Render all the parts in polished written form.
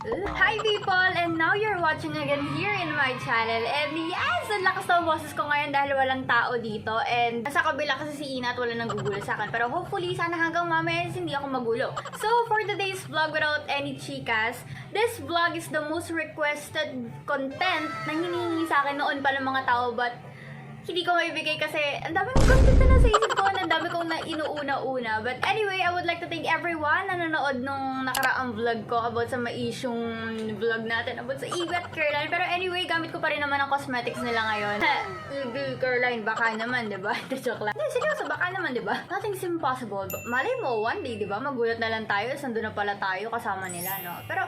Hi people! And now you're watching again here in my channel. And yes, ang lakas ng boses ko ngayon dahil walang tao dito. And nasa kabila kasi si Ina at wala nang gugulo sa akin. Pero hopefully, sana hanggang mamaya hindi ako magulo. So, for today's vlog without any chikas, this vlog is the most requested content na hinihingi sa akin noon pa ng mga tao. But hindi ko maibigay kasi ang dami ng content na nasa isip ko, ang dami kong na inuuna-una. But anyway, I would like to thank everyone na nanood nung nakaraang vlog ko about sa ma-issuing vlog natin, about sa Ibat Caroline. Pero anyway, gamit ko pa rin naman ang cosmetics nila ngayon. Caroline, baka naman, diba? Joke lang. Hindi, seryoso, baka naman, diba? Nothing's impossible. Malay mo, one day, diba? Magulat na lang tayo, sando na pala tayo kasama nila, no? Pero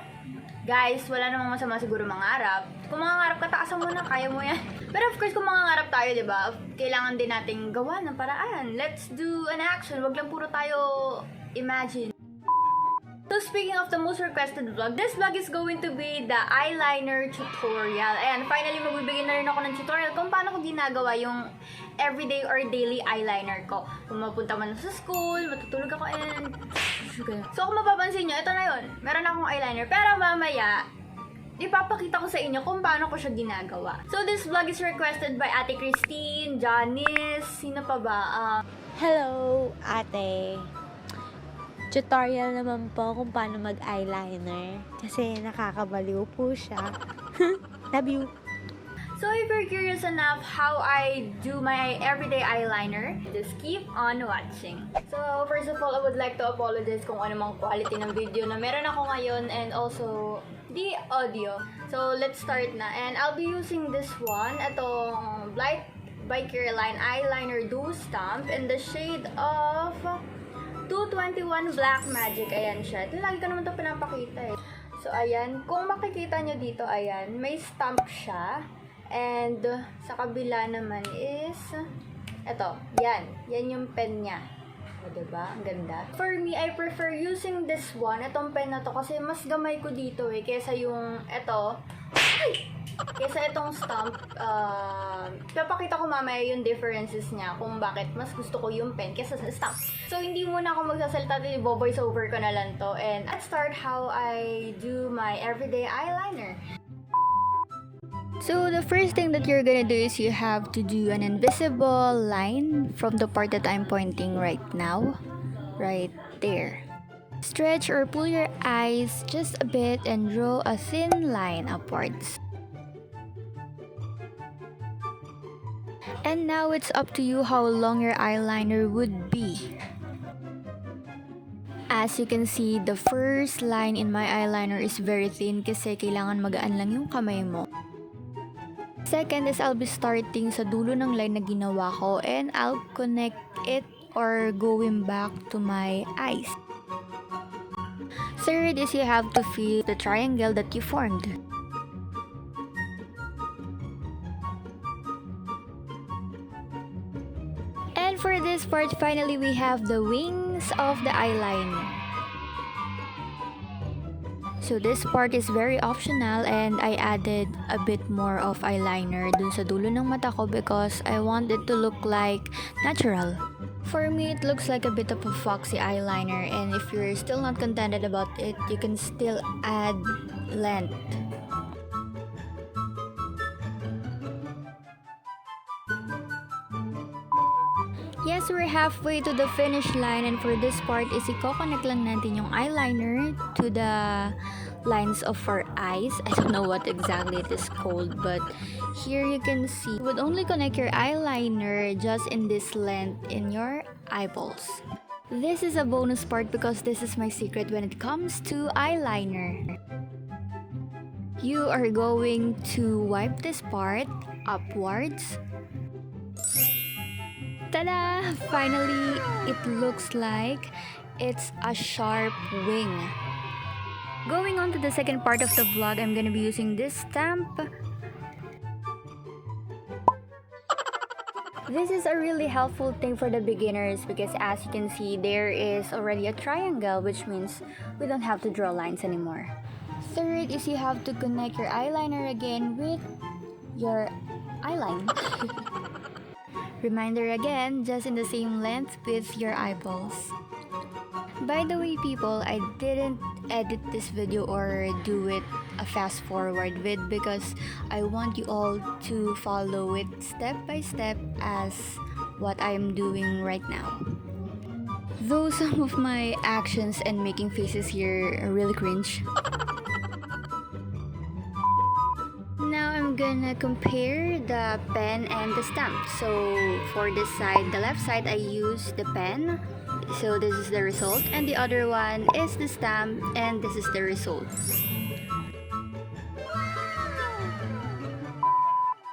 guys, wala namang masama siguro mangarap. Kung mangarap ka, taasan mo na, kaya mo yan. Pero of course, kung mangarap tayo, di ba, kailangan din nating gawa ng paraan. Let's do an action. Wag lang puro tayo imagine. So speaking of the most requested vlog, this vlog is going to be the eyeliner tutorial. And finally, magbibigay na rin ako ng tutorial kung paano ko ginagawa yung everyday or daily eyeliner ko. Kung mapunta man sa school, matutulog ako and so kung mapapansin nyo, ito na yun. Meron akong eyeliner. Pero mamaya, ipapakita ko sa inyo kung paano ko siya ginagawa. So this vlog is requested by Ate Christine, Janice, sino pa ba? Hello, ate. Tutorial naman po kung paano mag-eyeliner. Kasi nakakabaliw po siya. Love you. So if you're curious enough how I do my everyday eyeliner, just keep on watching. So first of all, I would like to apologize kung ano mang quality ng video na meron ako ngayon and also the audio. So let's start na. And I'll be using this one, itong Blight by Caroline Eyeliner Duo Stamp in the shade of 221 Black Magic. Ayan siya. Ito, lagi ko naman ito pinapakita eh. So ayan, kung makikita nyo dito, ayan, may stamp siya. And sa kabila naman is eto, yan yung pen niya. O, diba? Ang ganda. For me, I prefer using this one, itong pen na to, kasi mas gamay ko dito eh, kesa yung eto, kesa itong stamp. Papakita ko mamaya yung differences niya kung bakit mas gusto ko yung pen kesa sa stamp. So hindi muna ako magsasalita, voice over ko na lang to. And let's start how I do my everyday eyeliner. So the first thing that you're gonna do is you have to do an invisible line from the part that I'm pointing right now, right there. Stretch or pull your eyes just a bit and draw a thin line upwards. And now it's up to you how long your eyeliner would be. As you can see, the first line in my eyeliner is very thin kasi kailangan magaan lang yung kamay mo. Second is I'll be starting sa dulo ng line na ginawa ko and I'll connect it or going back to my eyes. Third is you have to feel the triangle that you formed. And for this part, finally we have the wings of the eyeliner. So this part is very optional and I added a bit more of eyeliner dun sa dulo ng mata ko because I want it to look like natural. For me, it looks like a bit of a foxy eyeliner, and if you're still not contented about it, you can still add length. Yes, we're halfway to the finish line, and for this part is i-connect lang natin yung eyeliner to the lines of our eyes. I don't know what exactly it is called, but here you can see you would only connect your eyeliner just in this length in your eyeballs. This is a bonus part because this is my secret when it comes to eyeliner. You are going to wipe this part upwards. Tada! Finally, it looks like it's a sharp wing. Going on to the second part of the vlog, I'm gonna be using this stamp. This is a really helpful thing for the beginners because as you can see, there is already a triangle, which means we don't have to draw lines anymore. Third is you have to connect your eyeliner again with your eyeline. Reminder again, just in the same length with your eyeballs. by the way, people, I didn't edit this video or do it a fast forward vid because I want you all to follow it step by step as what I'm doing right now. Though some of my actions and making faces here are really cringe. Now I'm gonna compare the pen and the stamp. So for this side, the left side, I use the pen. So this is the result. And the other one is the stamp and this is the result.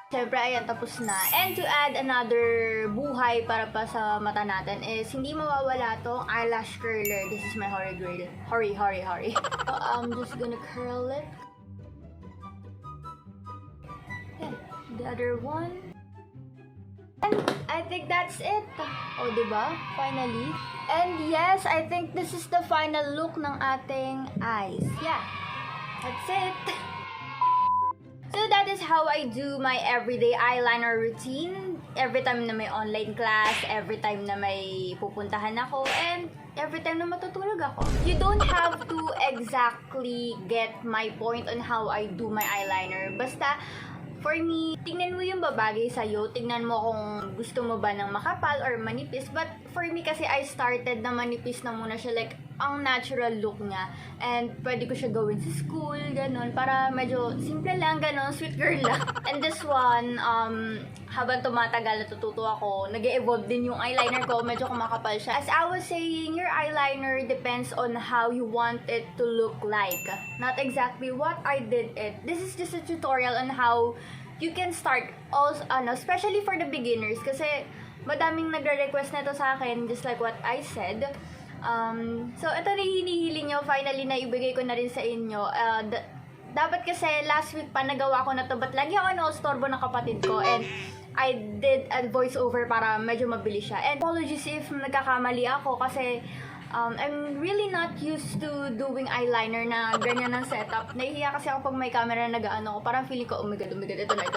Siyempre, ayan, tapos na. And to add another buhay para pa sa mata natin is hindi mawawala tong eyelash curler. This is my hoary grail. Hoary. So I'm just gonna curl it. And the other one. And I think that's it. O, diba? Finally. And yes, I think this is the final look ng ating eyes. Yeah. That's it. So that is how I do my everyday eyeliner routine. Every time na may online class, every time na may pupuntahan ako, and every time na matutulog ako. You don't have to exactly get my point on how I do my eyeliner. Basta, for me, tingnan mo yung babagay sa'yo. Tingnan mo kung gusto mo ba ng makapal or manipis. But for me kasi, I started na manipis na muna siya. Like, ang natural look niya. And pwede ko siya gawin sa school, ganun. Para medyo simple lang, ganun. Sweet girl lang. And this one, habang tumatagal, natututo ako, nag-evolve din yung eyeliner ko. Medyo kumakapal siya. As I was saying, your eyeliner depends on how you want it to look like. Not exactly what I did it. This is just a tutorial on how you can start also, especially for the beginners. Kasi madaming nagre-request na ito sa akin, just like what I said. So, ito na hinihiling nyo. Finally, na ibigay ko na rin sa inyo. Dapat kasi last week pa nagawa ko na to, but lagi ako na-ostorbo ng kapatid ko. And I did a voiceover para medyo mabilis siya. And apologies if nagkakamali ako kasi I'm really not used to doing eyeliner na ganyan ng setup. Nahihiya kasi ako pag may camera na nag-ano ko. Parang feeling ko, oh my god, ito na.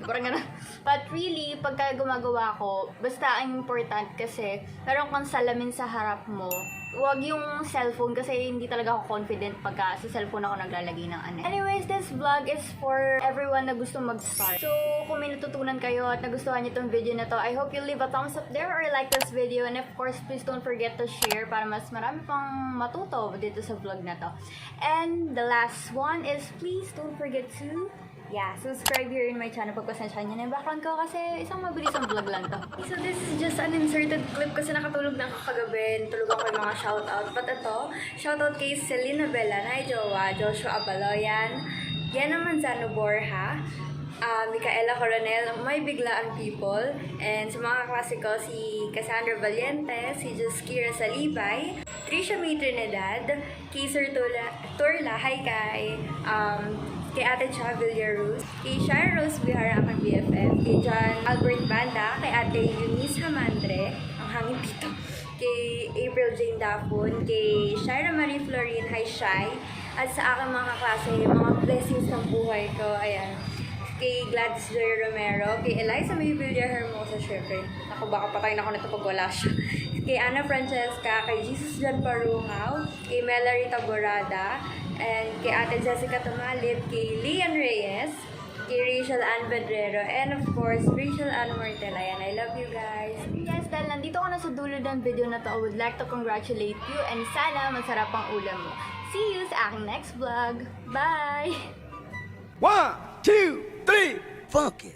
Parang gano'n. But really, pagka gumagawa ko, basta ang important kasi meron kang salamin sa harap mo. Huwag yung cellphone kasi hindi talaga ako confident pagka sa cellphone ako naglalagay ng ano. Anyways, this vlog is for everyone na gusto mag-start. So, kung may natutunan kayo at nagustuhan niyo itong video na to, I hope you leave a thumbs up there or like this video. And of course, please don't forget to share para mas marami pang matuto dito sa vlog na to. And the last one is please don't forget to subscribe here in my channel. Pagpasensyahan niyo na yung background ko kasi isang mabilis ang vlog lang to. So this is just an inserted clip kasi nakatulog na ako kagabi. Tulog ako yung mga shoutout. But ito, shoutout kay Selena Bella, Nay Jowa, Joshua Abaloyan, Yana Manzano Borja, Micaela Coronel, May Biglaan People, and sa mga kaklase ko, si Cassandra Valiente, si Juskira Salibay, Trisha May Trinidad, kay Sir Turla, hi kay kay Ate Cha Villaruz, kay Sharon Rose Bihara, aking BFF, kay John Albert Banda, kay Ate Eunice Hamandre, ang hangin dito, kay April Jane Dafon, kay Shaira Marie Florin, hi Shai, at sa aking mga kaklase, mga blessings ng buhay ko, ayan, kay Gladys Joy Romero, kay Eliza May Villar Hermosa, syempre, ako baka patayin ako nito pag wala siya, kay Ana Francesca, kay Jesus John Parungaw, kay Melary Taborada, and kay Ate Jessica Tumalip, kay Lian Reyes, kay Rachel Ann Bedrero, and of course, Rachel Ann Mortel. Ayan, I love you guys. Yes, dahil nandito ko na sa dulo ng video na to, I would like to congratulate you and sana masarap ang ulam mo. See you sa aking next vlog. Bye! 1, 2, 3, funky.